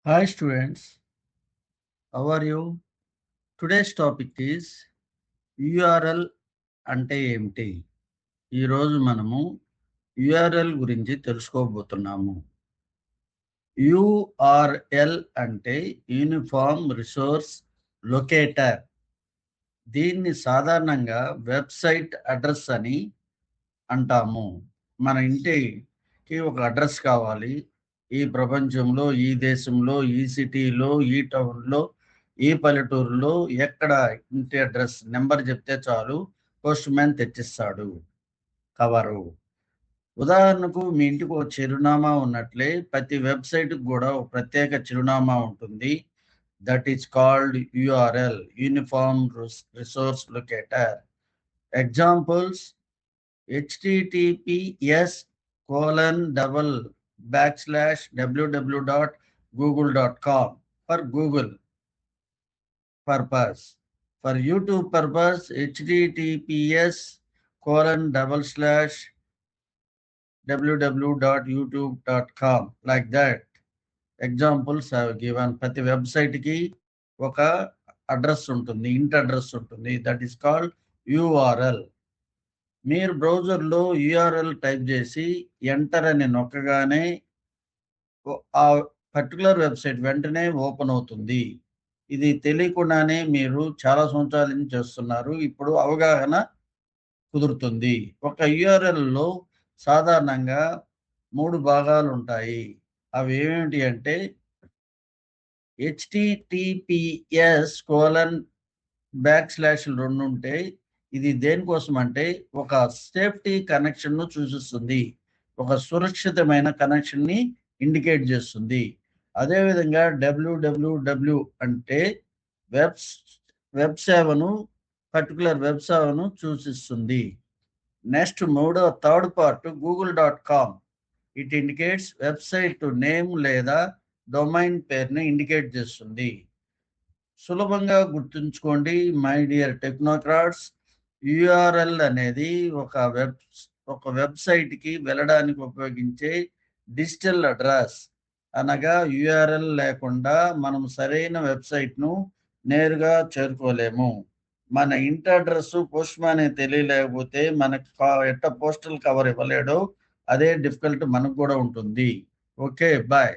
Hi students, how are you? Today's topic is URL అంటే ఏమిటి? ఈరోజు మనము URL గురించి తెలుసుకోబోతున్నాము. URL అంటే యూనిఫామ్ రిసోర్స్ లొకేటర్. దీన్ని సాధారణంగా వెబ్సైట్ అడ్రస్ అని అంటాము. మన ఇంటికి ఒక అడ్రస్ కావాలి. ఈ ప్రపంచంలో, ఈ దేశంలో, ఈ సిటీలో, ఈ టౌన్‌లో, ఈ పల్లెటూరులో ఎక్కడ ఇంటి అడ్రస్ నెంబర్ చెప్తే చాలు పోస్ట్ మ్యాన్ తెచ్చిస్తాడు కవరు. ఉదాహరణకు మీ ఇంటికి ఒక చిరునామా ఉన్నట్లే ప్రతి వెబ్‌సైట్‌కి కూడా ఒక ప్రత్యేక చిరునామా ఉంటుంది. That is called URL uniform resource locator. Examples https://www.google.com for Google purpose. For YouTube purpose, https://www.youtube.com, like that. Examples have given. ప్రతి వెబ్సైట్ కి ఒక అడ్రస్ ఉంటుంది, ఇంటి అడ్రస్ ఉంటుంది. That is called URL. మీరు బ్రౌజర్లో యూఆర్ఎల్ టైప్ చేసి ఎంటర్ అని నొక్కగానే ఆ పర్టికులర్ వెబ్సైట్ వెంటనే ఓపెన్ అవుతుంది. ఇది తెలియకుండానే మీరు చాలా సంవత్సరాల నుంచి చేస్తున్నారు. ఇప్పుడు అవగాహన కుదురుతుంది. ఒక యూఆర్ఎల్లో సాధారణంగా 3 భాగాలు ఉంటాయి. అవి ఏమిటి అంటే https://2 ఉంటాయి. ఇది దేనికోసం అంటే ఒక సేఫ్టీ కనెక్షన్‌ను సూచిస్తుంది. ఒక సురక్షితమైన కనెక్షన్‌ని ఇండికేట్ చేస్తుంది. అదేవిధంగా www అంటే వెబ్ సేవను పర్టికులర్ వెబ్ సేవను సూచిస్తుంది. Next third part google.com. It indicates website name లేదా డొమైన్ పేరుని ఇండికేట్ చేస్తుంది. సులభంగా గుర్తుంచుకోండి మై డియర్ టెక్నోక్రాట్స్. యూఆర్ఎల్ అనేది ఒక వెబ్సైట్‌కి వెళ్ళడానికి ఉపయోగించే డిజిటల్ అడ్రస్. అనగా యూఆర్ఎల్ లేకుండా మనం సరైన వెబ్సైట్‌ను నేరుగా చేరుకోలేము. మన ఇంటి అడ్రస్ పోస్ట్ మ్యాన్‌కి తెలియలేకపోతే మనకు పోస్టల్ కవర్ ఇవ్వలేడో అదే డిఫికల్ట్ మనకు కూడా ఉంటుంది. Okay, bye.